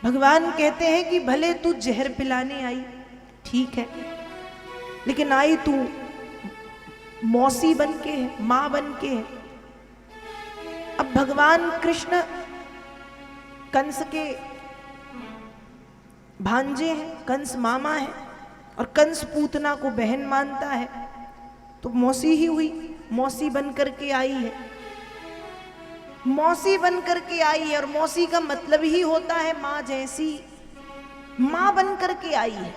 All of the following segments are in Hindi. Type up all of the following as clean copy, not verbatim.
भगवान कहते हैं कि भले तू जहर पिलाने आई, ठीक है, लेकिन आई तू मौसी बन के है, मां बन के है। अब भगवान कृष्ण कंस के भांजे हैं, कंस मामा है, और कंस पूतना को बहन मानता है, तो मौसी ही हुई, मौसी बन करके आई है, मौसी बन करके आई है। और मौसी का मतलब ही होता है मां जैसी, मां बन करके आई है।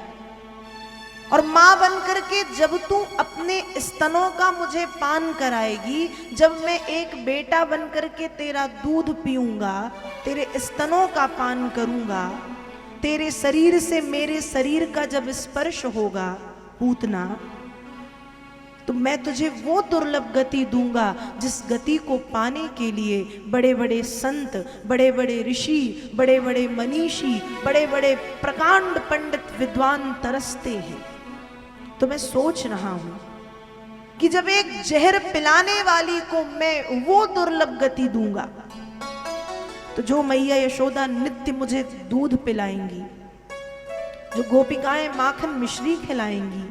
और मां बन करके जब तू अपने स्तनों का मुझे पान कराएगी, जब मैं एक बेटा बन करके तेरा दूध पीऊंगा, तेरे स्तनों का पान करूंगा, तेरे शरीर से मेरे शरीर का जब स्पर्श होगा पूतना, तो मैं तुझे वो दुर्लभ गति दूंगा जिस गति को पाने के लिए बड़े बड़े संत, बड़े बड़े ऋषि, बड़े बड़े मनीषी, बड़े बड़े प्रकांड पंडित विद्वान तरसते हैं। तो मैं सोच रहा हूं कि जब एक जहर पिलाने वाली को मैं वो दुर्लभ गति दूंगा, तो जो मैया यशोदा नित्य मुझे दूध पिलाएंगी, जो गोपिकाएं माखन मिश्री खिलाएंगी,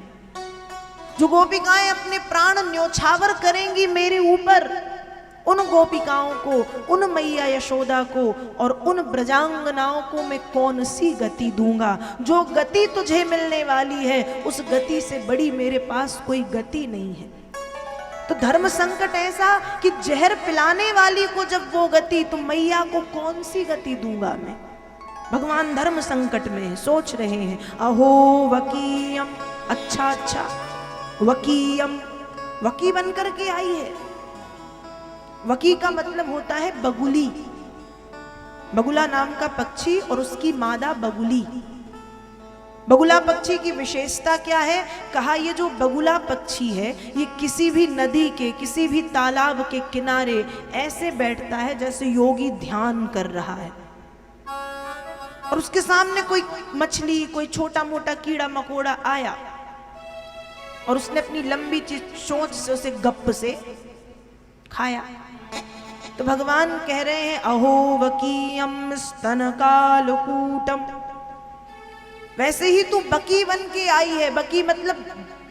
जो गोपिकाएं अपने प्राण न्योछावर करेंगी मेरे ऊपर, उन गोपिकाओं को, उन मैया यशोदा को और उन ब्रजांगनाओं को मैं कौन सी गति दूंगा? जो गति तुझे मिलने वाली है उस गति से बड़ी मेरे पास कोई गति नहीं है। तो धर्म संकट ऐसा कि जहर पिलाने वाली को जब वो गति, तो मैया को कौन सी गति दूंगा मैं? भगवान धर्म संकट में सोच रहे हैं। अहो वकीयम, अच्छा अच्छा, वकीयम, वकी बन करके आई है। वकी का मतलब होता है बगुली, बगुला नाम का पक्षी और उसकी मादा बगुली। बगुला पक्षी की विशेषता क्या है? कहा ये जो बगुला पक्षी है ये किसी भी नदी के, किसी भी तालाब के किनारे ऐसे बैठता है जैसे योगी ध्यान कर रहा है, और उसके सामने कोई मछली, कोई छोटा मोटा कीड़ा मकोड़ा आया और उसने अपनी लंबी चोंच से उसे गप से खाया। तो भगवान कह रहे हैं अहो वकीयम स्तन कालकूटम, वैसे ही तू बकी बन के आई है। बकी मतलब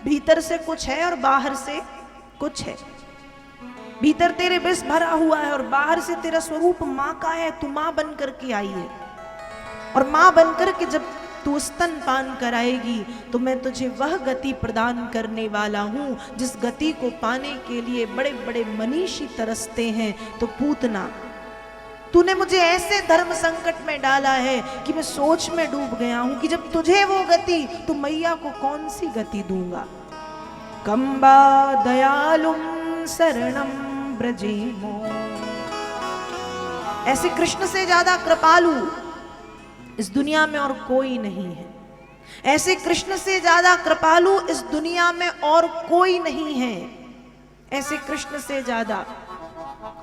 भीतर से कुछ है और बाहर से कुछ है। भीतर तेरे विष भरा हुआ है और बाहर से तेरा स्वरूप मां का है। तू मां बन करके आई है, और मां बन करके जब तू स्तन पान कराएगी तो मैं तुझे वह गति प्रदान करने वाला हूं जिस गति को पाने के लिए बड़े बड़े मनीषी तरसते हैं। तो पूतना, तूने मुझे ऐसे धर्म संकट में डाला है कि मैं सोच में डूब गया हूं कि जब तुझे वो गति, तो मैया को कौन सी गति दूंगा। कंबा दयालुम शरणम ब्रजेमो, ऐसे कृष्ण से ज्यादा कृपालु इस दुनिया में और कोई नहीं है। ऐसे कृष्ण से ज्यादा कृपालु इस दुनिया में और कोई नहीं है। ऐसे कृष्ण से ज्यादा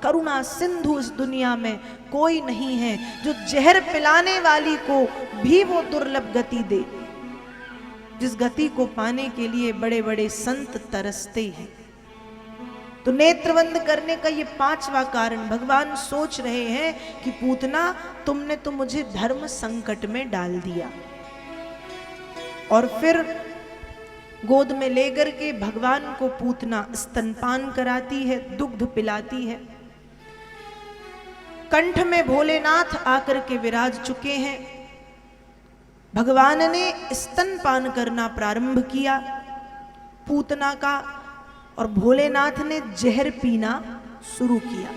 करुणा सिंधु इस दुनिया में कोई नहीं है, जो जहर पिलाने वाली को भी वो दुर्लभ गति दे जिस गति को पाने के लिए बड़े बड़े संत तरसते हैं। तो नेत्रबंद करने का ये पांचवा कारण भगवान सोच रहे हैं कि पूतना, तुमने तो मुझे धर्म संकट में डाल दिया। और फिर गोद में लेकर के भगवान को पूतना स्तनपान कराती है, दुग्ध पिलाती है। कंठ में भोलेनाथ आकर के विराज चुके हैं। भगवान ने स्तनपान करना प्रारंभ किया पूतना का, और भोलेनाथ ने जहर पीना शुरू किया।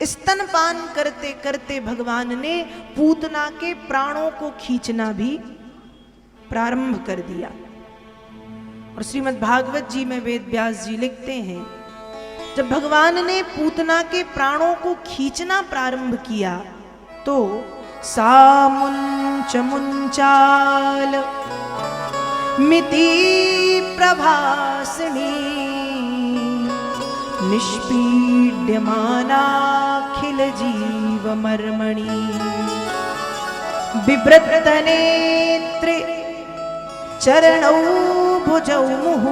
स्तनपान करते करते भगवान ने पूतना के प्राणों को खींचना भी प्रारंभ कर दिया। और श्रीमद् भागवत जी में वेद व्यास जी लिखते हैं, जब भगवान ने पूतना के प्राणों को खींचना प्रारंभ किया तो सा मुंच मुंचाल मिति प्रभासिनी निष्पीड्यमानाखिल जीव मर्मणि बिभ्रत नेत्रे चरणौ भुजौ मुहुः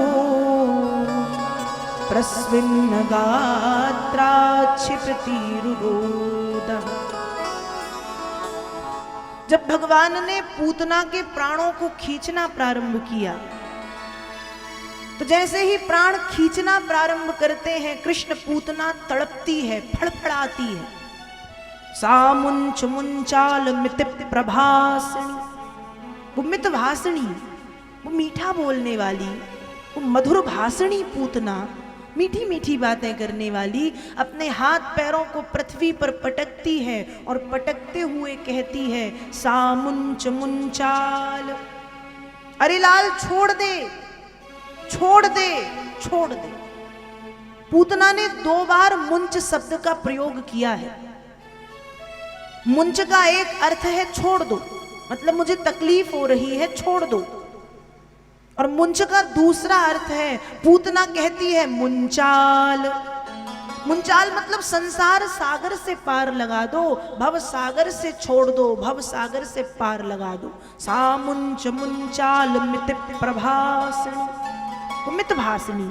प्रस्विन्न गात्राक्षिपतिरुरोदः। जब भगवान ने पूतना के प्राणों को खींचना प्रारंभ किया, तो जैसे ही प्राण खींचना प्रारंभ करते हैं, कृष्ण पूतना तड़पती है, फड़फड़ाती है। सा मुंच मुंचाल मित प्रभासिणी, वो मित भाषणी, वो मीठा बोलने वाली, वो मधुर भाषणी पूतना, मीठी मीठी बातें करने वाली, अपने हाथ पैरों को पृथ्वी पर पटकती है और पटकते हुए कहती है, सा मुंच मुंचाल, अरे लाल छोड़ दे, छोड़ दे, छोड़ दे। पूतना ने 2 बार मुंच शब्द का प्रयोग किया है। मुंच का एक अर्थ है छोड़ दो, मतलब मुझे तकलीफ हो रही है, छोड़ दो। और मुंच का दूसरा अर्थ है, पूतना कहती है मुंचाल। मुंचाल मतलब संसार सागर से पार लगा दो, भव सागर से छोड़ दो, भव सागर से पार लगा दो। सा मुंच मुंचाल मित प्रभासिणी, वो मित भाषणी,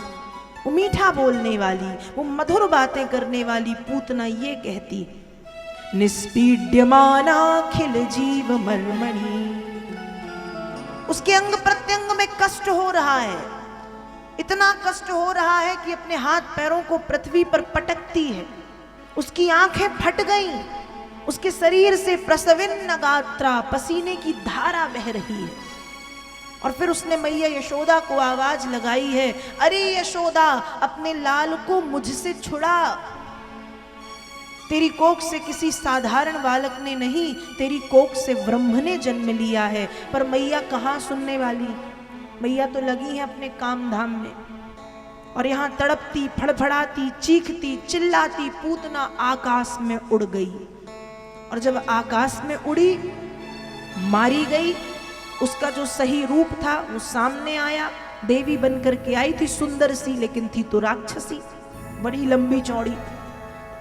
वो मीठा बोलने वाली, वो मधुर बातें करने वाली पूतना ये कहती, निष्पीड्यमानाखिल जीव मर्मणि, उसके अंग प्रत्यंग में कष्ट हो रहा है, इतना कष्ट हो रहा है कि अपने हाथ पैरों को पृथ्वी पर पटकती है, उसकी आंखें फट गईं, उसके शरीर से प्रसविन्न गात्रा, पसीने की धारा बह रही है। और फिर उसने मैया यशोदा को आवाज लगाई है, अरे यशोदा, अपने लाल को मुझसे छुड़ा, तेरी कोख से किसी साधारण बालक ने नहीं, तेरी कोख से ब्रह्म ने जन्म लिया है। पर मैया कहाँ सुनने वाली, मैया तो लगी है अपने काम धाम में, और यहाँ तड़पती, फड़फड़ाती, चीखती, चिल्लाती पूतना आकाश में उड़ गई। और जब आकाश में उड़ी, मारी गई, उसका जो सही रूप था वो सामने आया, देवी बनकर के आई थी, सुंदर सी, लेकिन थी तो राक्षसी, बड़ी लंबी चौड़ी।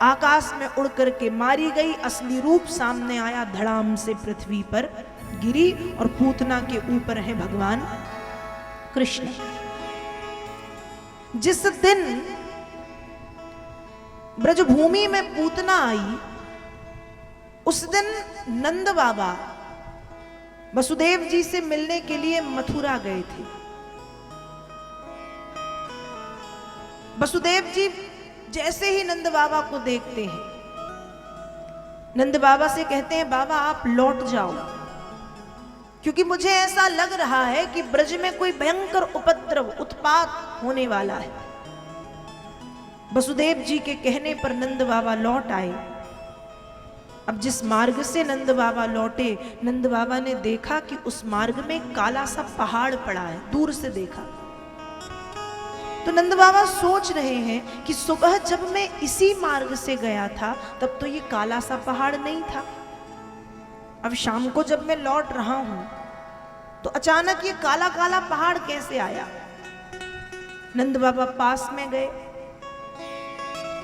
आकाश में उड़ करके मारी गई, असली रूप सामने आया, धड़ाम से पृथ्वी पर गिरी, और पूतना के ऊपर है भगवान कृष्ण। जिस दिन ब्रजभूमि में पूतना आई, उस दिन नंद बाबा वसुदेव जी से मिलने के लिए मथुरा गए थे। वसुदेव जी जैसे ही नंद बाबा को देखते हैं, नंद बाबा से कहते हैं, बाबा आप लौट जाओ, क्योंकि मुझे ऐसा लग रहा है कि ब्रज में कोई भयंकर उपद्रव, उत्पात होने वाला है। वसुदेव जी के कहने पर नंद बाबा लौट आए। अब जिस मार्ग से नंद बाबा लौटे, नंद बाबा ने देखा कि उस मार्ग में काला सा पहाड़ पड़ा है, दूर से देखा। तो नंद बाबा सोच रहे हैं कि सुबह जब मैं इसी मार्ग से गया था, तब तो ये काला सा पहाड़ नहीं था, अब शाम को जब मैं लौट रहा हूं तो अचानक ये काला काला पहाड़ कैसे आया। नंद बाबा पास में गए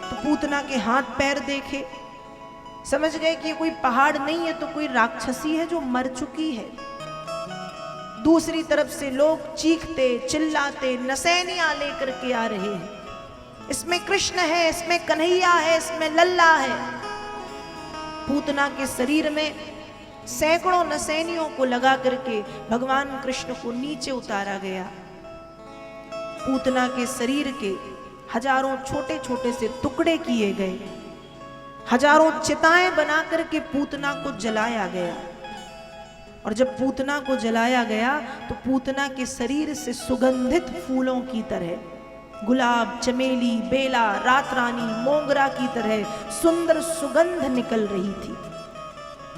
तो पूतना के हाथ पैर देखे, समझ गए कि कोई पहाड़ नहीं है, तो कोई राक्षसी है जो मर चुकी है। दूसरी तरफ से लोग चीखते चिल्लाते नसैनियां लेकर के आ रहे हैं, इसमें कृष्ण है, इसमें कन्हैया है, इसमें लल्ला है। पूतना के शरीर में सैकड़ों नसैनियों को लगा करके भगवान कृष्ण को नीचे उतारा गया। पूतना के शरीर के हजारों छोटे छोटे से टुकड़े किए गए, हजारों चिताएं बना करके पूतना को जलाया गया। और जब पूतना को जलाया गया तो पूतना के शरीर से सुगंधित फूलों की तरह, गुलाब, चमेली, बेला, रात रानी, मोगरा की तरह सुंदर सुगंध निकल रही थी।